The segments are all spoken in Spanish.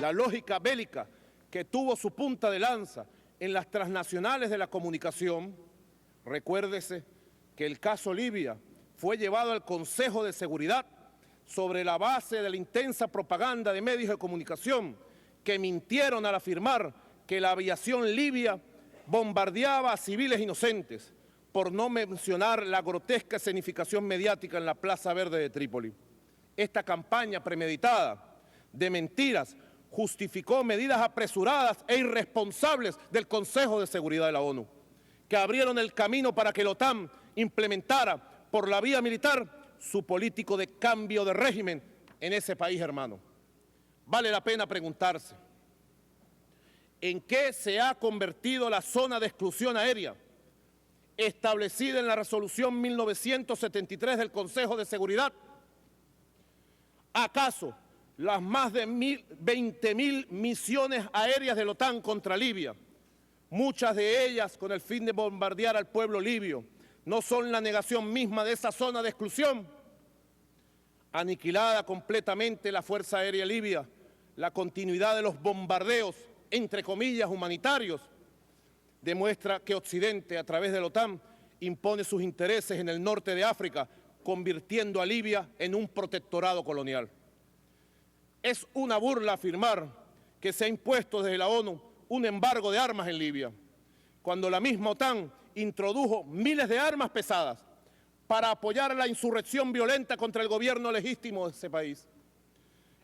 la lógica bélica que tuvo su punta de lanza en las transnacionales de la comunicación, recuérdese que el caso Libia fue llevado al Consejo de Seguridad sobre la base de la intensa propaganda de medios de comunicación que mintieron al afirmar que la aviación libia bombardeaba a civiles inocentes, por no mencionar la grotesca escenificación mediática en la Plaza Verde de Trípoli. Esta campaña premeditada de mentiras justificó medidas apresuradas e irresponsables del Consejo de Seguridad de la ONU, que abrieron el camino para que la OTAN implementara por la vía militar su político de cambio de régimen en ese país hermano. Vale la pena preguntarse, ¿en qué se ha convertido la zona de exclusión aérea establecida en la resolución 1973 del Consejo de Seguridad? ¿Acaso las más de 20.000 misiones aéreas de la OTAN contra Libia, muchas de ellas con el fin de bombardear al pueblo libio, no son la negación misma de esa zona de exclusión? Aniquilada completamente la Fuerza Aérea Libia, la continuidad de los bombardeos, entre comillas, humanitarios, demuestra que Occidente, a través de la OTAN, impone sus intereses en el norte de África, convirtiendo a Libia en un protectorado colonial. Es una burla afirmar que se ha impuesto desde la ONU un embargo de armas en Libia, cuando la misma OTAN introdujo miles de armas pesadas para apoyar la insurrección violenta contra el gobierno legítimo de ese país.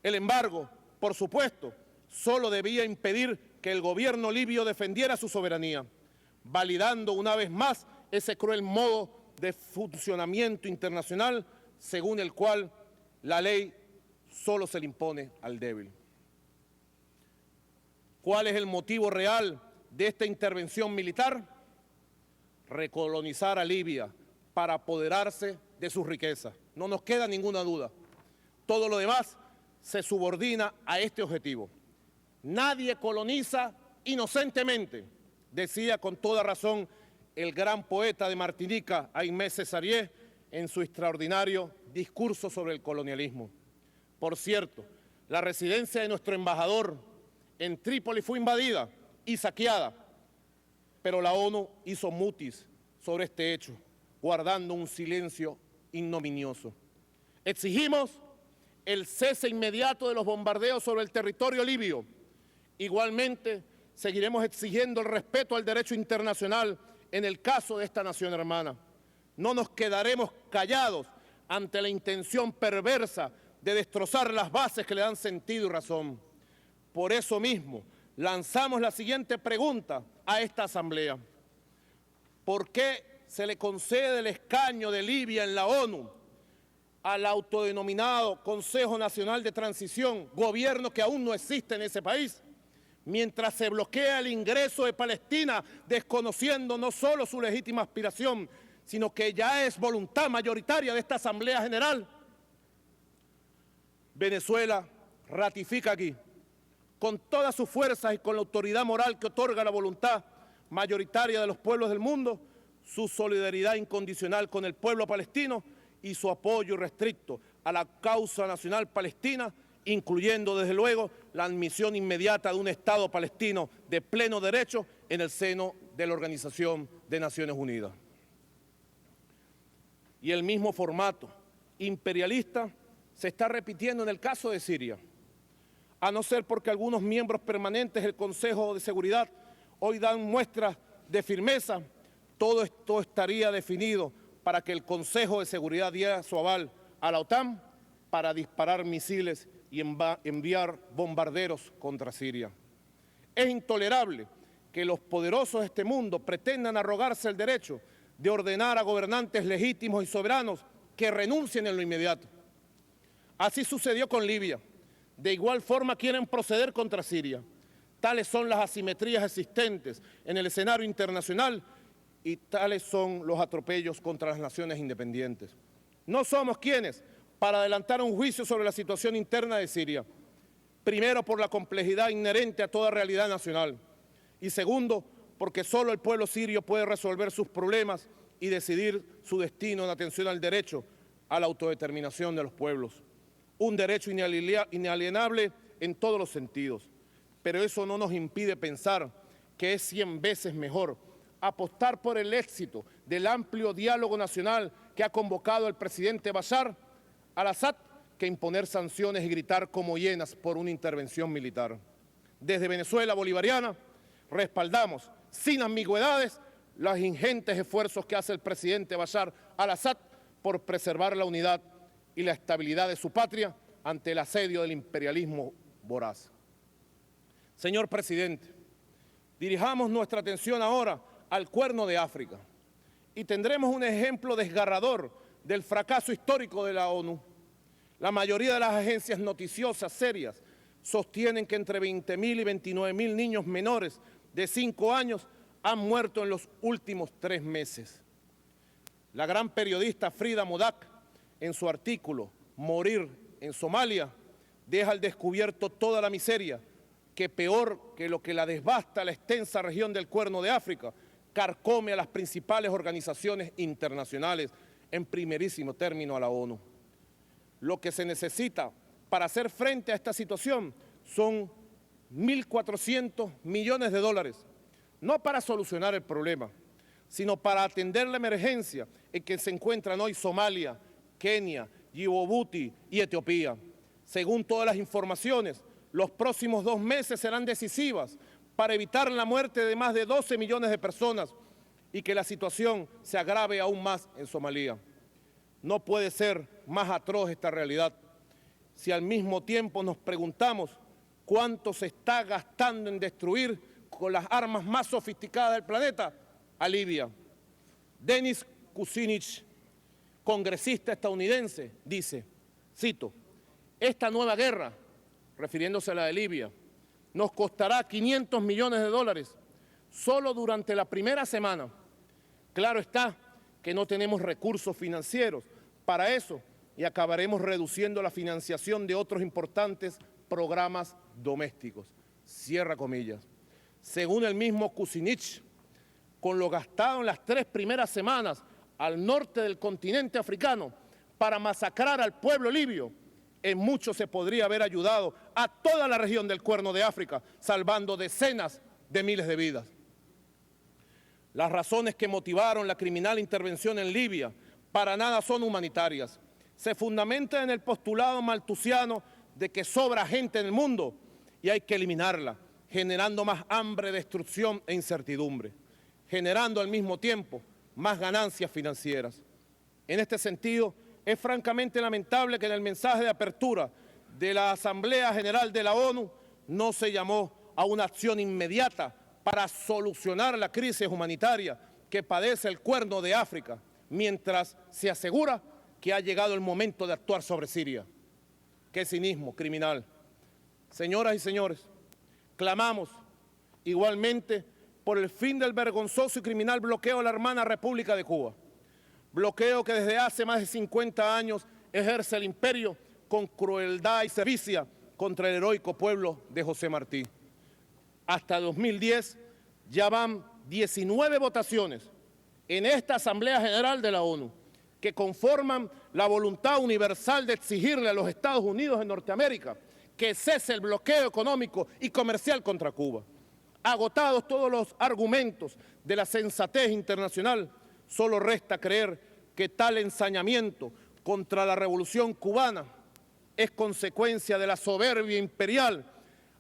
El embargo, por supuesto, solo debía impedir que el gobierno libio defendiera su soberanía, validando una vez más ese cruel modo de funcionamiento internacional según el cual la ley solo se le impone al débil. ¿Cuál es el motivo real de esta intervención militar? Recolonizar a Libia para apoderarse de sus riquezas. No nos queda ninguna duda. Todo lo demás se subordina a este objetivo. Nadie coloniza inocentemente, decía con toda razón el gran poeta de Martinica, Aimé Césarier, en su extraordinario discurso sobre el colonialismo. Por cierto, la residencia de nuestro embajador en Trípoli fue invadida y saqueada, pero la ONU hizo mutis sobre este hecho, guardando un silencio ignominioso. Exigimos el cese inmediato de los bombardeos sobre el territorio libio. Igualmente, seguiremos exigiendo el respeto al derecho internacional en el caso de esta nación hermana. No nos quedaremos callados ante la intención perversa de destrozar las bases que le dan sentido y razón. Por eso mismo, lanzamos la siguiente pregunta a esta Asamblea. ¿Por qué se le concede el escaño de Libia en la ONU al autodenominado Consejo Nacional de Transición, gobierno que aún no existe en ese país, mientras se bloquea el ingreso de Palestina, desconociendo no solo su legítima aspiración, sino que ya es voluntad mayoritaria de esta Asamblea General? Venezuela ratifica aquí, con todas sus fuerzas y con la autoridad moral que otorga la voluntad mayoritaria de los pueblos del mundo, su solidaridad incondicional con el pueblo palestino y su apoyo irrestricto a la causa nacional palestina, incluyendo desde luego la admisión inmediata de un Estado palestino de pleno derecho en el seno de la Organización de Naciones Unidas. Y el mismo formato imperialista se está repitiendo en el caso de Siria, a no ser porque algunos miembros permanentes del Consejo de Seguridad hoy dan muestras de firmeza. Todo esto estaría definido para que el Consejo de Seguridad diera su aval a la OTAN para disparar misiles y enviar bombarderos contra Siria. Es intolerable que los poderosos de este mundo pretendan arrogarse el derecho de ordenar a gobernantes legítimos y soberanos que renuncien en lo inmediato. Así sucedió con Libia. De igual forma quieren proceder contra Siria. Tales son las asimetrías existentes en el escenario internacional y tales son los atropellos contra las naciones independientes. No somos quienes para adelantar un juicio sobre la situación interna de Siria. Primero, por la complejidad inherente a toda realidad nacional. Y segundo, porque solo el pueblo sirio puede resolver sus problemas y decidir su destino en atención al derecho a la autodeterminación de los pueblos. Un derecho inalienable en todos los sentidos, pero eso no nos impide pensar que es 100 veces mejor apostar por el éxito del amplio diálogo nacional que ha convocado el presidente Bashar al-Assad que imponer sanciones y gritar como hienas por una intervención militar. Desde Venezuela bolivariana respaldamos sin ambigüedades los ingentes esfuerzos que hace el presidente Bashar al-Assad por preservar la unidad y la estabilidad de su patria ante el asedio del imperialismo voraz. Señor presidente, dirijamos nuestra atención ahora al Cuerno de África y tendremos un ejemplo desgarrador del fracaso histórico de la ONU. La mayoría de las agencias noticiosas serias sostienen que entre 20.000 y 29.000 niños menores de 5 años han muerto en los últimos 3 meses. La gran periodista Frida Modak, en su artículo Morir en Somalia, deja al descubierto toda la miseria que, peor que lo que la devasta la extensa región del Cuerno de África, carcome a las principales organizaciones internacionales, en primerísimo término a la ONU. Lo que se necesita para hacer frente a esta situación son 1.400 millones de dólares, no para solucionar el problema, sino para atender la emergencia en que se encuentran hoy Somalia, Kenia, Djibouti y Etiopía. Según todas las informaciones, los próximos 2 meses serán decisivas para evitar la muerte de más de 12 millones de personas y que la situación se agrave aún más en Somalia. No puede ser más atroz esta realidad si al mismo tiempo nos preguntamos cuánto se está gastando en destruir con las armas más sofisticadas del planeta a Libia. Denis Kucinich, congresista estadounidense, dice, cito, esta nueva guerra, refiriéndose a la de Libia, nos costará 500 millones de dólares solo durante la primera semana. Claro está que no tenemos recursos financieros para eso y acabaremos reduciendo la financiación de otros importantes programas domésticos. Cierra comillas. Según el mismo Kucinich, con lo gastado en las 3 primeras semanas al norte del continente africano para masacrar al pueblo libio, en mucho se podría haber ayudado a toda la región del Cuerno de África, salvando decenas de miles de vidas. Las razones que motivaron la criminal intervención en Libia para nada son humanitarias. Se fundamentan en el postulado maltusiano de que sobra gente en el mundo y hay que eliminarla, generando más hambre, destrucción e incertidumbre, generando al mismo tiempo más ganancias financieras. En este sentido, es francamente lamentable que en el mensaje de apertura de la Asamblea General de la ONU no se llamó a una acción inmediata para solucionar la crisis humanitaria que padece el Cuerno de África, mientras se asegura que ha llegado el momento de actuar sobre Siria. ¡Qué cinismo criminal! Señoras y señores, clamamos igualmente por el fin del vergonzoso y criminal bloqueo a la hermana República de Cuba. Bloqueo que desde hace más de 50 años ejerce el imperio con crueldad y sevicia contra el heroico pueblo de José Martí. Hasta 2010 ya van 19 votaciones en esta Asamblea General de la ONU que conforman la voluntad universal de exigirle a los Estados Unidos de Norteamérica que cese el bloqueo económico y comercial contra Cuba. Agotados todos los argumentos de la sensatez internacional, solo resta creer que tal ensañamiento contra la revolución cubana es consecuencia de la soberbia imperial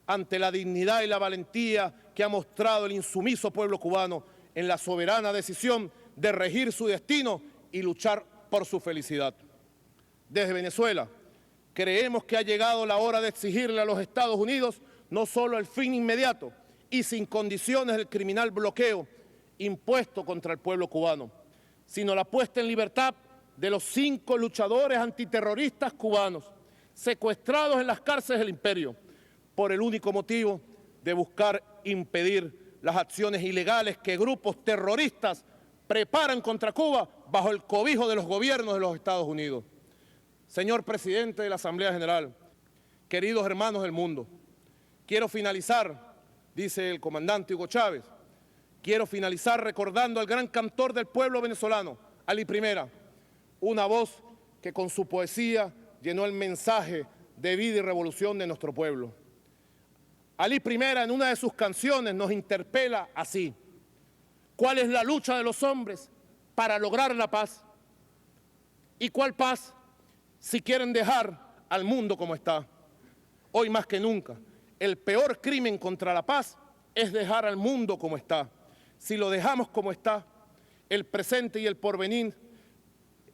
ante la dignidad y la valentía que ha mostrado el insumiso pueblo cubano en la soberana decisión de regir su destino y luchar por su felicidad. Desde Venezuela, creemos que ha llegado la hora de exigirle a los Estados Unidos no solo el fin inmediato y sin condiciones del criminal bloqueo impuesto contra el pueblo cubano, sino la puesta en libertad de los 5 luchadores antiterroristas cubanos secuestrados en las cárceles del imperio por el único motivo de buscar impedir las acciones ilegales que grupos terroristas preparan contra Cuba bajo el cobijo de los gobiernos de los Estados Unidos. Señor presidente de la Asamblea General, queridos hermanos del mundo, quiero finalizar, dice el comandante Hugo Chávez, quiero finalizar recordando al gran cantor del pueblo venezolano, Ali Primera, una voz que con su poesía llenó el mensaje de vida y revolución de nuestro pueblo. Alí Primera, en una de sus canciones, nos interpela así: ¿cuál es la lucha de los hombres para lograr la paz? ¿Y cuál paz si quieren dejar al mundo como está? Hoy más que nunca, el peor crimen contra la paz es dejar al mundo como está. Si lo dejamos como está, el presente y el porvenir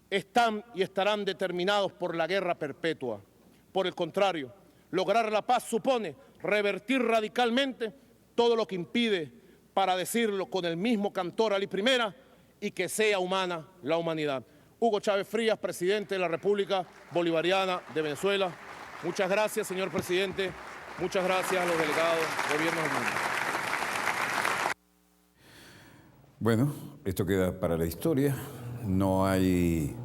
están y estarán determinados por la guerra perpetua. Por el contrario, lograr la paz supone revertir radicalmente todo lo que impide, para decirlo con el mismo cantor Alí Primera, y que sea humana la humanidad. Hugo Chávez Frías, presidente de la República Bolivariana de Venezuela. Muchas gracias, señor presidente. Muchas gracias a los delegados, gobiernos del mundo. Bueno, esto queda para la historia. No hay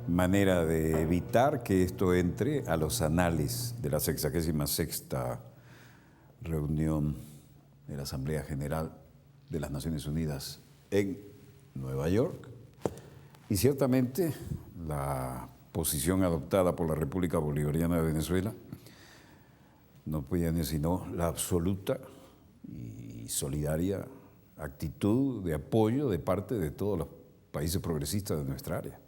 manera de evitar que esto entre a los anales de la 66ª reunión de la Asamblea General de las Naciones Unidas en Nueva York. Y ciertamente la posición adoptada por la República Bolivariana de Venezuela no podía ni sino la absoluta y solidaria actitud de apoyo de parte de todos los países progresistas de nuestra área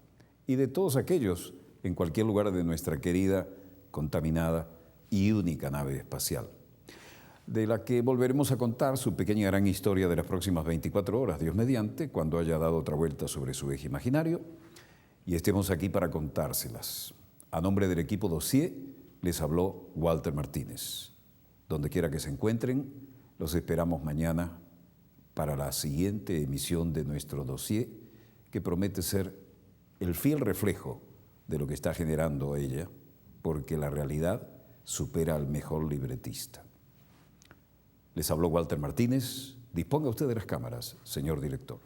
y de todos aquellos en cualquier lugar de nuestra querida, contaminada y única nave espacial, de la que volveremos a contar su pequeña gran historia de las próximas 24 horas, Dios mediante, cuando haya dado otra vuelta sobre su eje imaginario y estemos aquí para contárselas. A nombre del equipo Dossier les habló Walter Martínez. Donde quiera que se encuentren, los esperamos mañana para la siguiente emisión de nuestro Dossier, que promete ser el fiel reflejo de lo que está generando ella, porque la realidad supera al mejor libretista. Les habló Walter Martínez. Disponga usted de las cámaras, señor director.